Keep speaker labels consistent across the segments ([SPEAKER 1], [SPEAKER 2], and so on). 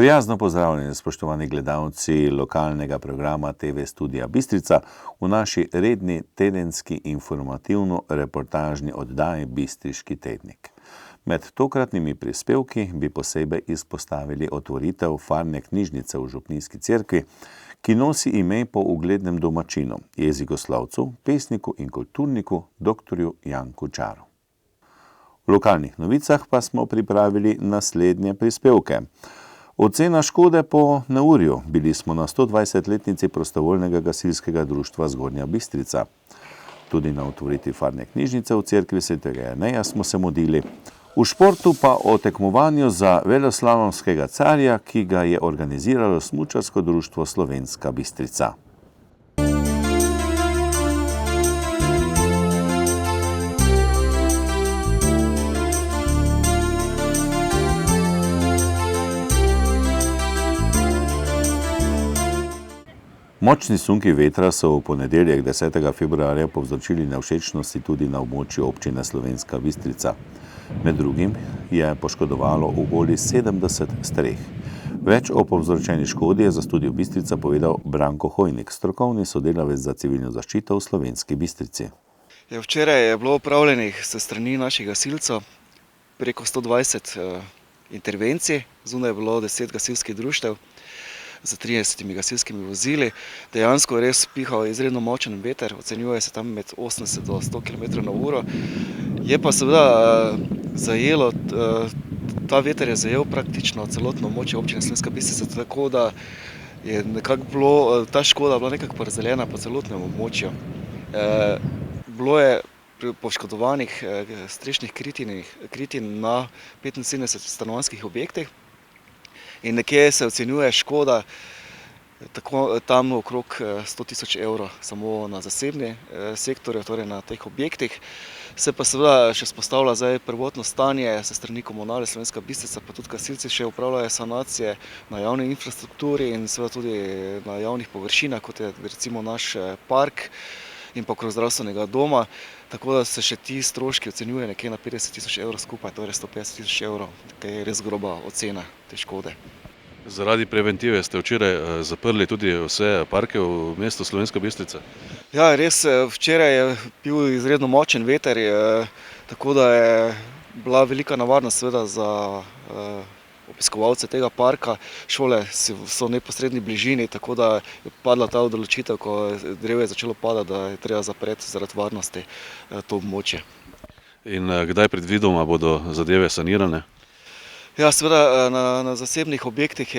[SPEAKER 1] Prijazno pozdravljeni, spoštovani gledalci lokalnega programa TV Studia Bistrica v naši redni tedenski informativno-reportažni oddaji Bistriški tednik. Med tokratnimi prispevki bi posebej izpostavili otvoritev farne knjižnice v Župnijski cerkvi, ki nosi ime po uglednem domačinu, jezikoslovcu, pesniku in kulturniku dr. Janku Čaru. V lokalnih novicah pa smo pripravili naslednje prispevke. Ocena škode po neurju. Bili smo na 120-letnici prostovoljnega gasilskega društva Zgornja Bistrica. Tudi na otvoritvi farne knjižnice v cerkvi svetega Jerneja smo se mudili. V športu pa o tekmovanju za veleslalomskega carja, ki ga je organiziralo Smučarsko društvo Slovenska Bistrica. Močni sunki vetra so v ponedeljek 10. februarja povzročili nevšečnosti tudi na območju občine Slovenska Bistrica. Med drugim je poškodovalo okoli 70 streh. Več o povzročeni škodi je za Studio Bistrica povedal Branko Hojnik, strokovni sodelavec za civilno zaščito v Slovenski Bistrici.
[SPEAKER 2] Včeraj je bilo opravljenih s strani naših gasilcev preko 120 intervencij, zunaj je bilo 10 gasilskih društev z 30 gasilskimi vozili. Dejansko je res pihal izredno močen veter, ocenjuje se tam med 80 do 100 km/h. Je pa seveda zajelo, ta veter je zajel praktično celotno območje občine Slovenska Bistrica, tako da je nekako bilo, ta škoda bila nekako porazdeljena po celotnem območju. Bilo je poškodovanih strešnih kritin na 75 stanovanjskih objektih. In nekje se ocenjuje škoda tam okrog 100 000 evrov, samo na zasebni sektorju, torej na teh objektih. Se pa seveda še vzpostavlja zdaj prvotno stanje se strani Komunale Slovenska Bistrica, pa tudi gasilci še upravljajo sanacije na javni infrastrukturi in seveda tudi na javnih površinah, kot je recimo naš park in pa okrog zdravstvenega doma. Tako da se še ti stroški ocenjuje nekje na 50 000 evrov skupaj, torej 150 000 evrov. To je res groba ocena te škode.
[SPEAKER 3] Zaradi preventive ste včeraj zaprli tudi vse parke v mestu Slovenska Bistrica?
[SPEAKER 2] Ja, res, včeraj je bil izredno močen veter, tako da je bila velika nevarnost seveda za obiskovalce tega parka. Šole so v neposredni bližini, tako da je padla ta odločitev, ko drevje je začelo padati, da je treba zapreti zaradi varnosti to območje.
[SPEAKER 3] In kdaj predvidoma bodo zadeve sanirane?
[SPEAKER 2] Ja, seveda na zasebnih objektih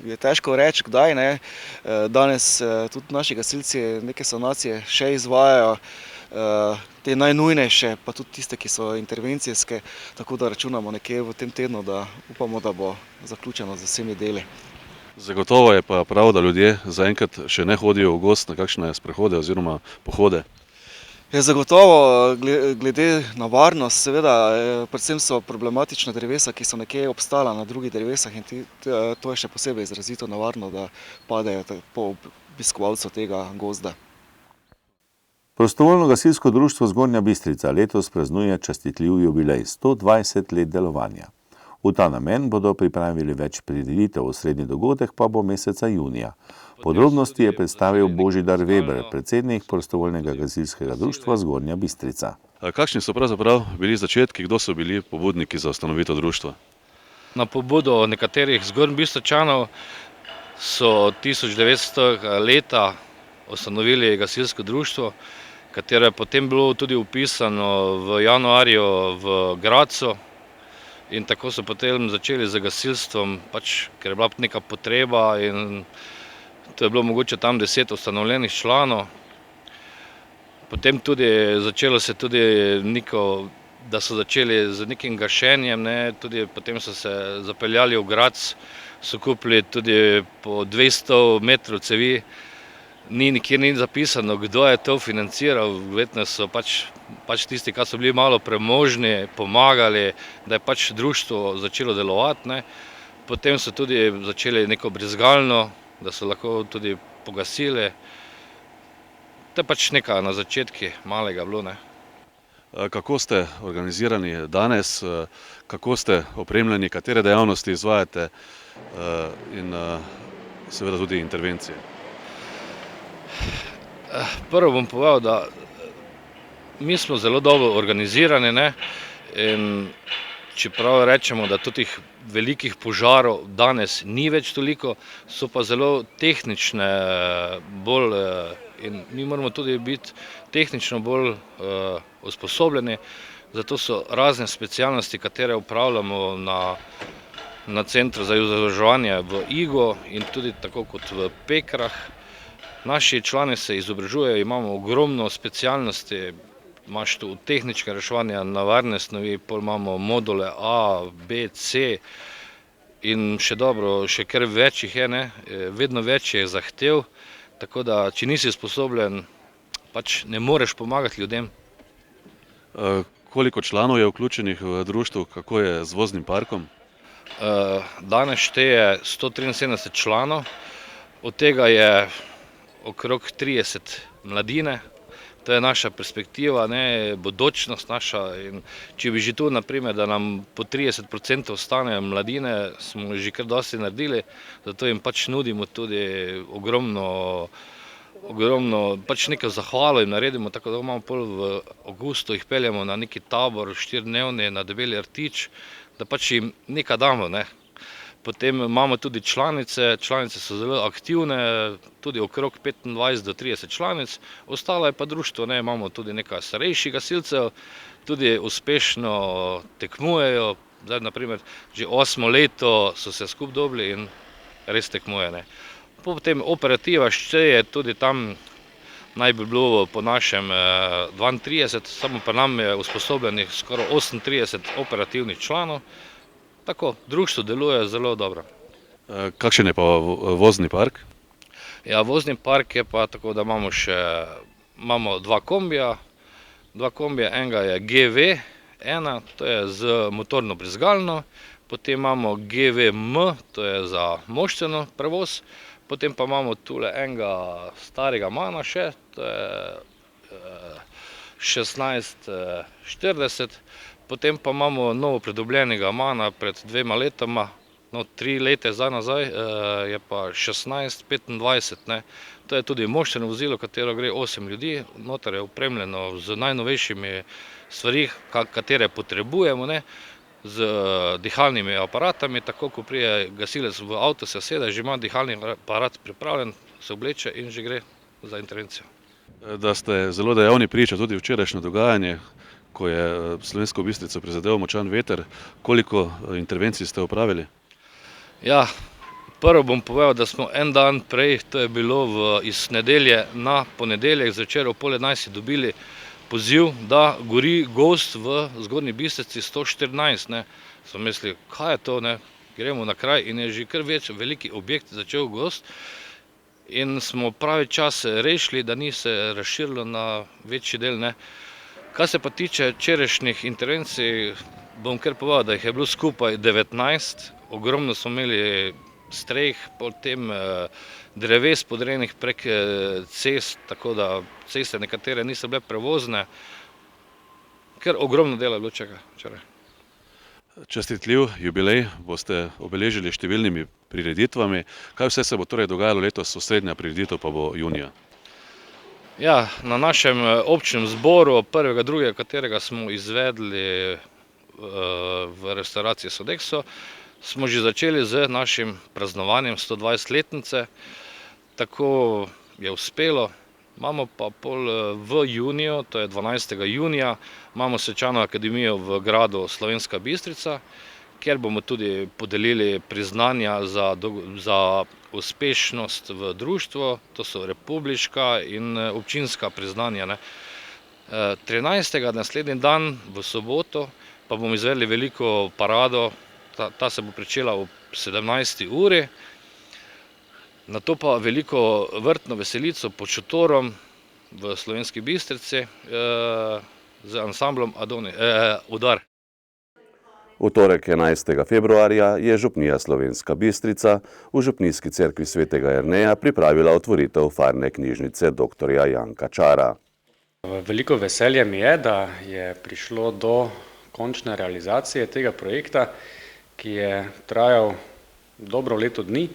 [SPEAKER 2] je težko reči, kdaj, ne. Danes tudi naši gasilci neke sanacije še izvajajo, te najnujnejše, pa tudi tiste, ki so intervencijske, tako da računamo nekje v tem tednu, da upamo, da bo zaključeno z vsemi deli.
[SPEAKER 3] Zagotovo je pa prav, da ljudje zaenkrat še ne hodijo v gozd na kakšne sprehode oziroma pohode.
[SPEAKER 2] Je zagotovo glede na varnost, seveda, predvsem so problematična drevesa, ki so nekje obstala na drugih drevesah in to je še posebej izrazito nevarno, da padejo po obiskovalcu tega gozda.
[SPEAKER 1] Prostovoljno gasilsko društvo Zgornja Bistrica letos praznuje častitljiv jubilej 120 let delovanja. V ta namen bodo pripravili več prireditev, osrednji dogodek pa bo meseca junija. Podrobnosti je predstavil Božidar Weber, predsednik prostovoljnega gasilskega društva Zgornja Bistrica.
[SPEAKER 3] Kakšni so pravzaprav bili začetki, kdo so bili pobudniki za ustanovitev društva?
[SPEAKER 4] Na pobudo nekaterih Zgornjbistričanov so 1900 leta ustanovili gasilsko društvo, katero je potem bilo tudi vpisano v januarju v Gradcu. In tako so potem začeli z gasilstvom, ker je bila neka potreba in to je bilo mogoče tam 10 ustanovljenih članov. Potem tudi začelo se tudi da so začeli z nekim gašenjem, tudi potem so se zapeljali v Gradec, so kupili tudi po 200 metrov cevi. Nikjer ni zapisano, kdo je to financiral, verjetno so pač tisti, ki so bili malo premožni, pomagali, da je društvo začelo delovati. Potem so tudi začeli neko brizgalno, da so lahko tudi pogasili. To je nekaj na začetki malega bilo.
[SPEAKER 3] Kako ste organizirani danes, kako ste opremljeni, katere dejavnosti izvajate in seveda tudi intervencije?
[SPEAKER 4] Prvo bom povedal, da mi smo zelo dobro organizirani, ne, in čeprav rečemo, da tudi teh velikih požarov danes ni več toliko, so pa zelo tehnične bolj in mi moramo tudi biti tehnično bolj usposobljeni, zato so razne specialnosti, katere upravljamo na Centru za izobraževanje v Igu in tudi tako kot v Pekrah. Naši člani se izobražujejo, imamo ogromno specialnosti, imaš tu tehnične reševanja, nevarne snovi, pol imamo module A, B, C in še dobro, še kar več jih je, ne, vedno več je zahtev, tako da, če nisi sposobljen, pač ne moreš pomagati ljudem.
[SPEAKER 3] Koliko članov je vključenih v društvu, kako je z voznim parkom?
[SPEAKER 4] Danes šteje 173 članov, od tega je okrog 30 mladine. To je naša perspektiva, ne, bodočnost naša in če bi že tu, naprimer, da nam po 30% ostanejo mladine, smo že kar dosti naredili, zato jim pač nudimo tudi ogromno pač neko zahvalo jim naredimo, tako da imamo pol v avgustu jih peljemo na neki tabor 4-dnevni na Debeli rtič, da pač jim nekaj damo, ne. Potem imamo tudi članice so zelo aktivne, tudi okrog 25 do 30 članic, ostalo je pa društvo, ne, imamo tudi nekaj starejših gasilcev, tudi uspešno tekmujejo, zdaj naprimer že 8. leto so se skupaj dobili in res tekmujejo, ne. Potem operativa šteje tudi tam, naj bi bilo po našem 32, samo pri nam je usposobljenih skoraj 38 operativnih članov. Tako, društvo deluje zelo dobro.
[SPEAKER 3] Kakšen je pa vozni park?
[SPEAKER 4] Ja, vozni park je pa tako, da imamo dva kombija, enega je GV1, to je z motorno brizgalno, potem imamo GVM, to je za moštveno prevoz, potem pa imamo tule enega starega mana še, to je 1640, potem pa imamo novo pridobljenega mana pred 2 letoma, 3 leta zdaj nazaj, je pa 1625, ne. To je tudi moštveno vozilo, katero gre 8 ljudi, noter je opremljeno z najnovejšimi stvari, katere potrebujemo, ne, z dihalnimi aparatami, tako ko pride gasilec v avto, se usede, že ima dihalni aparat pripravljen, se obleče in že gre za intervencijo.
[SPEAKER 3] Da ste zelo dejavni priča tudi včerajšnje dogajanje, ko je Slovensko Bistrico prizadel močan veter, koliko intervencij ste opravili?
[SPEAKER 4] Ja, prvo bom povedal, da smo en dan prej, to je bilo iz nedelje na ponedeljek, zvečer ob 10:30 dobili poziv, da gori gozd v Zgornji Bistrici 114, ne. Smo mislili, kaj je to, ne, gremo na kraj in je že kar veliki objekt začel gozd in smo pravi čas rešili, da ni se razširilo na večji del, ne. Kar se pa tiče včerajšnjih intervencij, bom kar povedal, da jih je bilo skupaj 19, ogromno smo imeli streh, potem dreves podrejenih prek cest, tako da ceste nekatere niso bile prevozne, ker ogromno dela je bilo včeraj.
[SPEAKER 3] Čestitljiv jubilej boste obeležili številnimi prireditvami. Kaj vse se bo torej dogajalo letos, osrednja prireditev pa bo junija?
[SPEAKER 4] Ja, na našem občnem zboru, prvega, drugega, katerega smo izvedli v restavraciji Sodexo, smo že začeli z našim praznovanjem 120-letnice, tako je uspelo. Imamo pa pol v juniju, to je 12. junija, imamo svečano akademijo v gradu Slovenska Bistrica, kjer bomo tudi podelili priznanja za uspešnost v društvu, to so republiška in občinska priznanja, ne. 13. naslednji dan v soboto pa bomo izvedli veliko parado, ta se bo pričela ob 17. uri, nato pa veliko vrtno veselico pod šotorom v Slovenski Bistrici z ansamblom Udar.
[SPEAKER 5] V torek 11. februarja je župnija Slovenska Bistrica v župnijski cerkvi svetega Jerneja pripravila otvoritev farne knjižnice dr. Janka Čara.
[SPEAKER 6] Veliko veselje mi je, da je prišlo do končne realizacije tega projekta, ki je trajal dobro leto dni.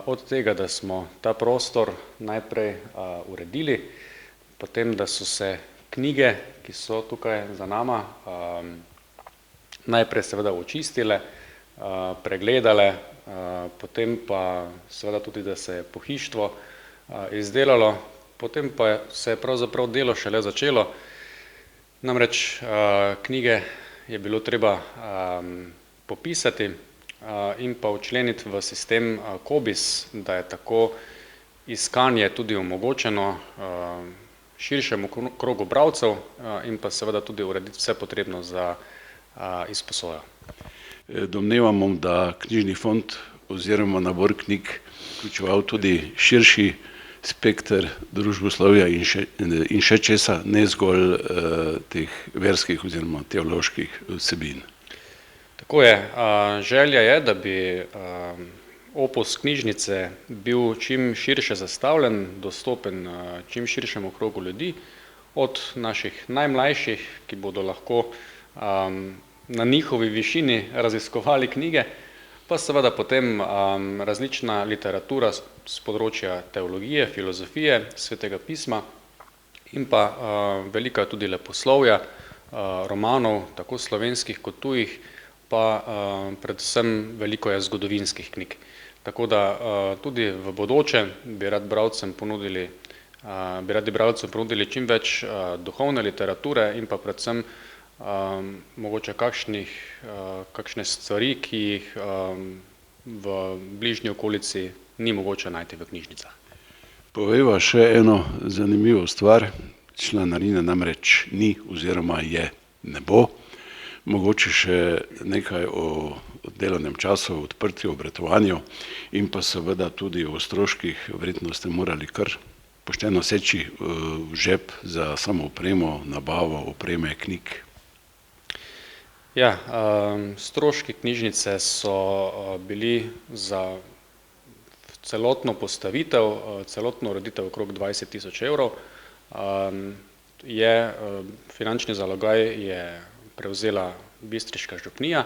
[SPEAKER 6] Od tega, da smo ta prostor najprej uredili, potem, da so se knjige, ki so tukaj za nama, najprej seveda očistile, pregledale, potem pa seveda tudi, da se je pohištvo izdelalo, potem pa se je pravzaprav delo šele začelo. Namreč knjige je bilo treba popisati in pa včleniti v sistem COBISS, da je tako iskanje tudi omogočeno širšemu krogu bralcev in pa seveda tudi urediti vse potrebno za izposojo.
[SPEAKER 7] Domnevamo, da knjižni fond oziroma nabor knjig vključeval tudi širši spekter družboslovja in še česa, ne zgolj teh verskih oziroma teoloških vsebin.
[SPEAKER 6] Tako je. Želja je, da bi opus knjižnice bil čim širše zastavljen, dostopen čim širšemu krogu ljudi, od naših najmlajših, ki bodo lahko na njihovi višini raziskovali knjige, pa seveda potem različna literatura z področja teologije, filozofije, svetega pisma in pa velika tudi leposlovja, romanov, tako slovenskih kot tujih, pa predvsem veliko je zgodovinskih knjig. Tako da tudi v bodoče bi radi bralcem ponudili čim več duhovne literature in pa predvsem mogoče kakšne stvari, ki jih v bližnji okolici ni mogoče najti v knjižnicah.
[SPEAKER 7] Povejva še eno zanimivo stvar. Članarine namreč ni oziroma je ne bo. Mogoče še nekaj o delovnem času, odprtju, obratovanju in pa seveda tudi o stroških. Verjetno ste morali kar pošteno seči v žep za samo opremo, nabavo opreme, knjig.
[SPEAKER 6] Ja, stroški knjižnice so bili za celotno postavitev, celotno ureditev okrog 20.000 evrov. Finančni zalogaj je prevzela bistriška župnija,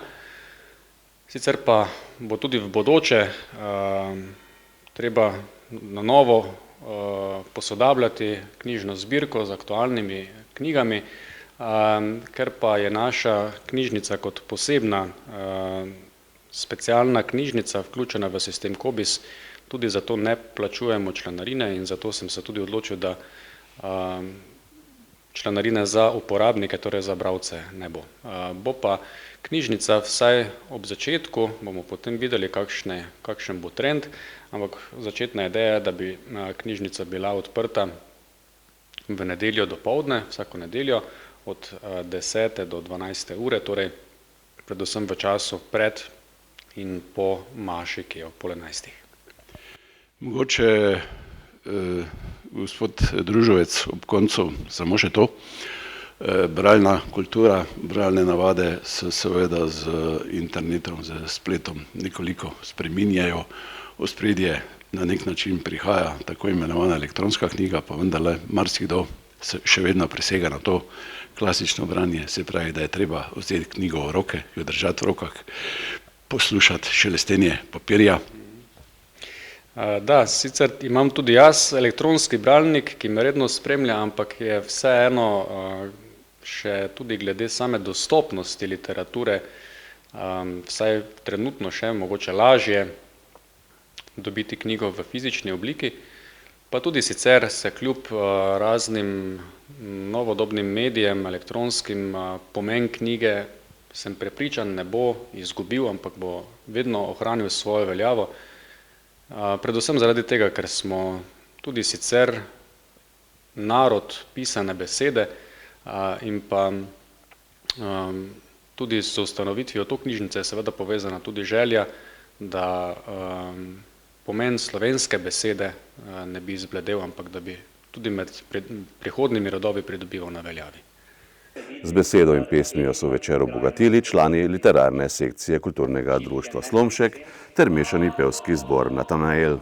[SPEAKER 6] sicer pa bo tudi v bodoče treba na novo posodabljati knjižno zbirko z aktualnimi knjigami, ker pa je naša knjižnica kot posebna specialna knjižnica vključena v sistem COBISS, tudi zato ne plačujemo članarine in zato sem se tudi odločil, da članarine za uporabnike, torej za bralce, ne bo. Bo pa knjižnica vsaj ob začetku, bomo potem videli, kakšen bo trend, ampak začetna ideja je, da bi knjižnica bila odprta v nedeljo dopoldne, vsako nedeljo, od 10. do 12. ure, torej predvsem v času pred in po maši, ki je ob 10:30.
[SPEAKER 7] Mogoče, gospod Družovec, ob koncu samo še to. Bralna kultura, bralne navade se seveda z internetom, z spletom nekoliko spreminjajo. Ospredje na nek način prihaja tako imenovana elektronska knjiga, pa vendarle marsikdo se še vedno presega na to klasično branje, se pravi, da je treba vzeti knjigo v roke, jo držati v rokah, poslušati šelestenje papirja.
[SPEAKER 6] Da, sicer imam tudi jaz elektronski bralnik, ki me redno spremlja, ampak je vseeno še tudi glede same dostopnosti literature, vsaj trenutno še mogoče lažje dobiti knjigo v fizični obliki, pa tudi sicer se kljub raznim novodobnim medijem, elektronskim, pomen knjige, sem prepričan, ne bo izgubil, ampak bo vedno ohranil svojo veljavo. Predvsem zaradi tega, ker smo tudi sicer narod pisane besede in pa tudi s ustanovitvijo to knjižnice je seveda povezana tudi želja, da pomen slovenske besede ne bi izbledel, ampak da bi tudi med prihodnjimi rodovi pridobival na veljavi.
[SPEAKER 5] Z besedo in pesmijo so večer obogatili člani literarne sekcije Kulturnega društva Slomšek ter mešani pevski zbor Natanael.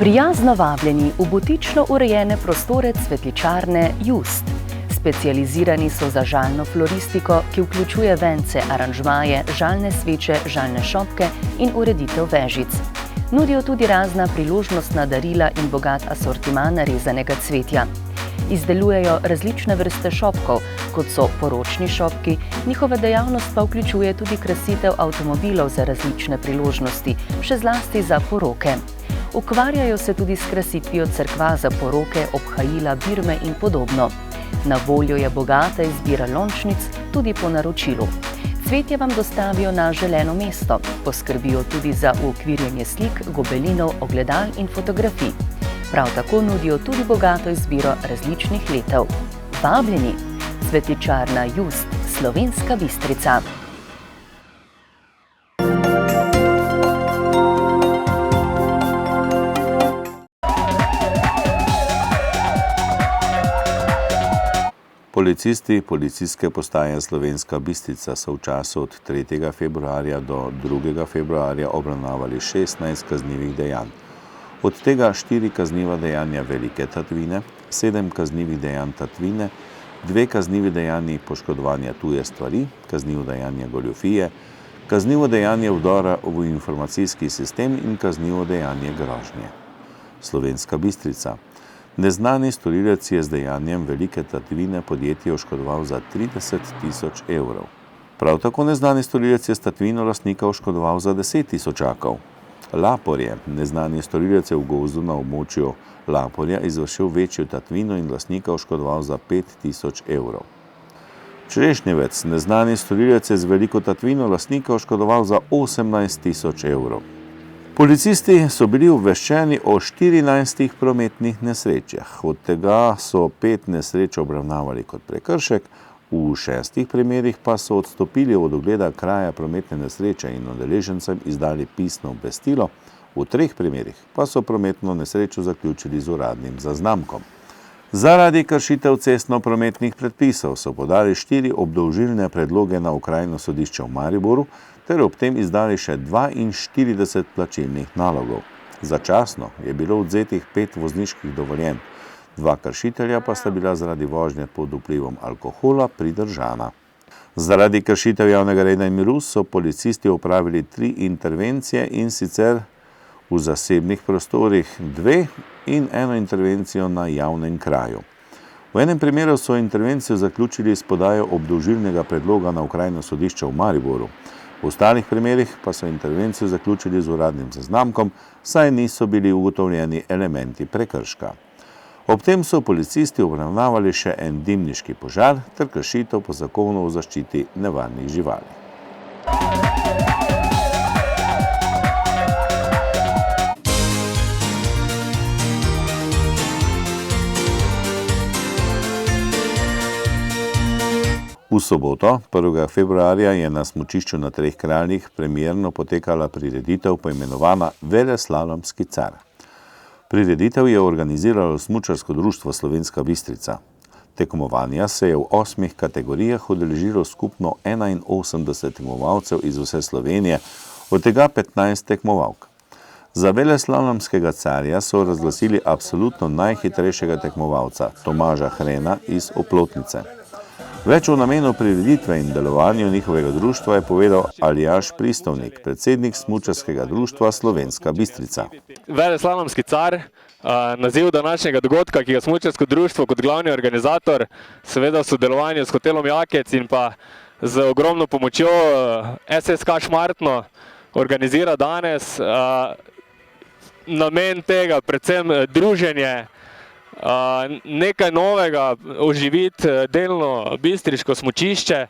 [SPEAKER 8] Prijazno vabljeni v butično urejene prostore cvetličarne Just. Specializirani so za žalno floristiko, ki vključuje vence, aranžmaje, žalne sveče, žalne šopke in ureditev vežic. Nudijo tudi razna priložnostna darila in bogat asortiman narezanega cvetja. Izdelujejo različne vrste šopkov, kot so poročni šopki, njihova dejavnost pa vključuje tudi krasitev avtomobilov za različne priložnosti, še zlasti za poroke. Ukvarjajo se tudi s krasitvijo cerkva za poroke, obhajila, birme in podobno. Na voljo je bogata izbira lončnic tudi po naročilu. Cvetje vam dostavijo na želeno mesto, poskrbijo tudi za uokvirjanje slik, gobelinov, ogledal in fotografij. Prav tako nudijo tudi bogato izbiro različnih letev. Vabljeni! Cvetličarna Just, Slovenska Bistrica.
[SPEAKER 1] Policisti Policijske postaje Slovenska Bistrica so v času od 3. februarja do 2. februarja obravnavali 16 kaznivih dejanj. Od tega 4 kazniva dejanja velike tatvine, 7 kaznivih dejanj tatvine, 2 kaznivi dejanji poškodovanja tuje stvari, kaznivo dejanje goljufije, kaznivo dejanje vdora v informacijski sistem in kaznivo dejanje grožnje. Slovenska Bistrica. Neznani storilec je z dejanjem velike tatvine podjetje oškodoval za 30 000 evrov. Prav tako neznani storilec je s tatvino lastnika oškodoval za 10 000. Laporje. Neznani storilec je v gozdu na območju Laporja izvršil večjo tatvino in lastnika oškodoval za 5 000 evrov. Črešnjevec. Neznani storilec je z veliko tatvino lastnika oškodoval za 18 000 evrov. Policisti so bili obveščeni o 14 prometnih nesrečah. Od tega so 5 nesreč obravnavali kot prekršek, v 6 primerih pa so odstopili od ogleda kraja prometne nesreče in udeležencem izdali pisno obvestilo, v 3 primerih pa so prometno nesrečo zaključili z uradnim zaznamkom. Zaradi kršitev cestno-prometnih predpisov so podali 4 obdolžilne predloge na Okrajno sodišče v Mariboru ter ob tem izdali še 42 plačilnih nalogov. Začasno je bilo odzetih 5 vozniških dovoljenj, 2 kršitelja pa sta bila zaradi vožnje pod vplivom alkohola pridržana. Zaradi kršitev javnega reda in miru so policisti opravili 3 intervencije in sicer v zasebnih prostorih 2 in 1 intervencijo na javnem kraju. V enem primeru so intervencijo zaključili s podajo obdolžilnega predloga na Okrajno sodišče v Mariboru. V ostalih primerih pa so intervencijo zaključili z uradnim zaznamkom, saj niso bili ugotovljeni elementi prekrška. Ob tem so policisti obravnavali še en dimniški požar ter kršitev po zakonu o zaščiti nevarnih živali. V soboto, 1. februarja, je na smučišču na Treh kraljih premierno potekala prireditev poimenovana Veleslalomski car. Prireditev je organiziralo Smučarsko društvo Slovenska Bistrica. Tekmovanja se je v 8 kategorijah udeležilo skupno 81 tekmovalcev iz vse Slovenije, od tega 15 tekmovalk. Za veleslalomskega carja so razglasili absolutno najhitrejšega tekmovalca, Tomaža Hrena iz Oplotnice. Več o namenu prireditve in delovanju njihovega društva je povedal Aljaž Pristovnik, predsednik Smučarskega društva Slovenska Bistrica.
[SPEAKER 9] Veleslalomski car, naziv današnjega dogodka, ki ga Smučarsko društvo kot glavni organizator, seveda v sodelovanju s hotelom Jakec in pa z ogromno pomočjo SSK Šmartno organizira danes. Namen tega predvsem druženje, nekaj novega, oživiti delno bistriško smučišče,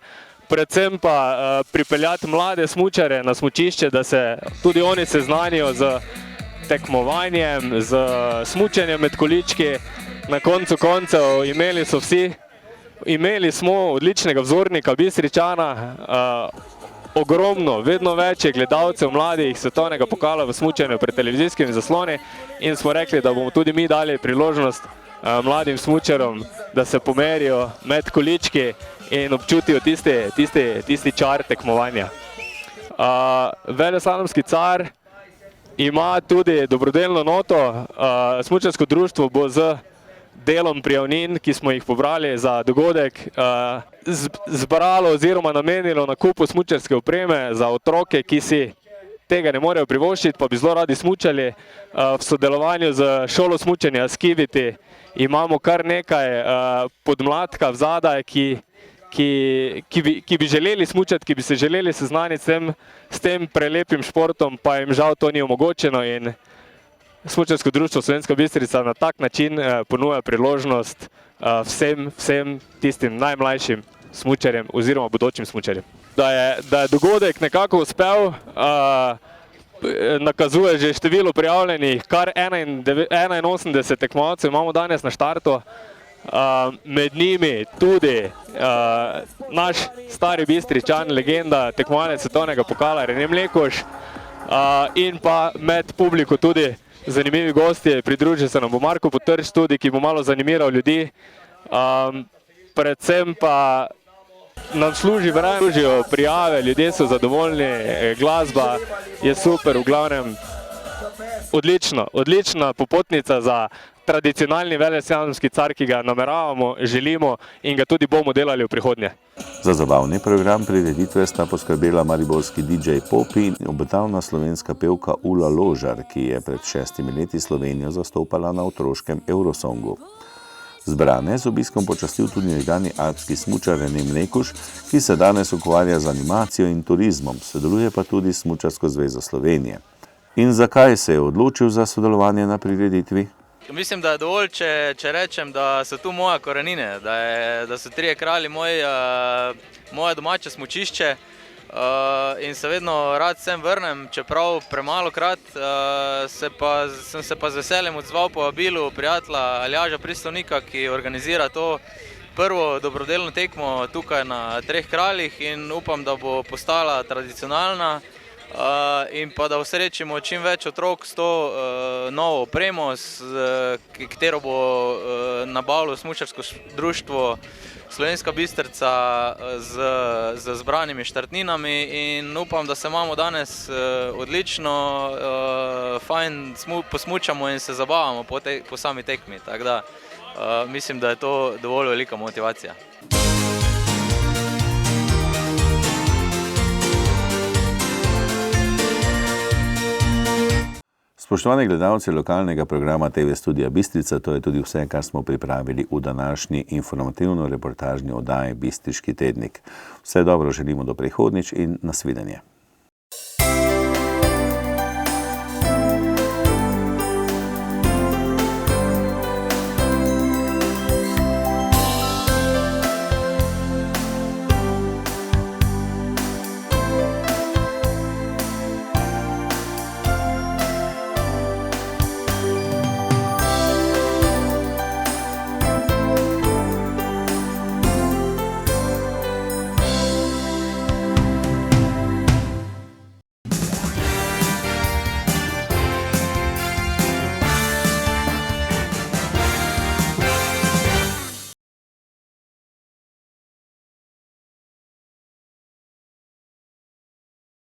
[SPEAKER 9] predvsem pa pripeljati mlade smučare na smučišče, da se tudi oni seznanijo z tekmovanjem, z smučanjem med količki. Na koncu koncev imeli smo odličnega vzornika Bistričana, ogromno, vedno več je gledalcev mladih svetovnega pokala v smučanju pred televizijskimi zasloni in smo rekli, da bomo tudi mi dali priložnost mladim smučarom, da se pomerijo med količki in občutijo tisti čar tekmovanja. Veleslalomski car ima tudi dobrodelno noto. Smučarsko društvo bo z delom prijavnin, ki smo jih pobrali za dogodek, zbralo oziroma namenilo nakupu smučarske opreme za otroke, ki si tega ne morejo privoščiti, pa bi zelo radi smučali. V sodelovanju z šolo smučanja Skiviti imamo kar nekaj podmladka vzadaj, ki bi želeli smučati, ki bi se želeli seznaniti s tem prelepim športom, pa jim žal to ni omogočeno, in Smučarsko društvo Slovenska Bistrica na tak način ponuja priložnost vsem tistim najmlajšim smučarjem oziroma bodočim smučarjem. Da je dogodek nekako uspel, nakazuje že število prijavljenih, kar 81 tekmovalcev imamo danes na štartu. Med njimi tudi naš stari Bistričan, legenda, tekmovalec svetovnega pokala Rene Mlekuž, in pa med publiko tudi zanimivi gostje. Pridružil se nam bo Marko Potrč tudi, ki bo malo zanimiral ljudi. Predvsem pa nam služijo prijave, ljudje so zadovoljni, glasba je super, v glavnem odlična popotnica za tradicionalni veleslalomski car, ki ga nameravamo, želimo in ga tudi bomo delali v prihodnje.
[SPEAKER 1] Za zabavni program prireditve sta poskrbela mariborski DJ Popi in obetavna slovenska pevka Ula Ložar, ki je pred 6 leti Slovenijo zastopala na otroškem Eurosongu. Zbrane z obiskom počastil tudi nekdanji alpski smučar Rene Mlekuž, ki se danes ukvarja z animacijo in turizmom, sodeluje pa tudi s Smučarsko zvezo Slovenije. In zakaj se je odločil za sodelovanje na prireditvi?
[SPEAKER 10] Mislim, da je dovolj, če rečem, da so tu moje korenine, da so Trije kralji moje domače smučišče, in se vedno rad sem vrnem, čeprav premalokrat. Sem se pa z veseljem odzval povabilu prijatelja Aljaža Pristovnika, ki organizira to prvo dobrodelno tekmo tukaj na Treh kraljih, in upam, da bo postala tradicionalna. In pa da osrečimo čim več otrok s to novo opremo, katero bo nabavilo Smučarsko društvo Slovenska Bistrica z zbranimi štartninami, in upam, da se imamo danes odlično, fajn posmučamo in se zabavamo po sami tekmi. Tako da mislim, da je to dovolj velika motivacija.
[SPEAKER 1] Spoštovani gledalci lokalnega programa TV Studia Bistrica, to je tudi vse, kar smo pripravili v današnji informativno-reportažni oddaji Bistriški tednik. Vse dobro želimo do prihodnjič in nasvidenje.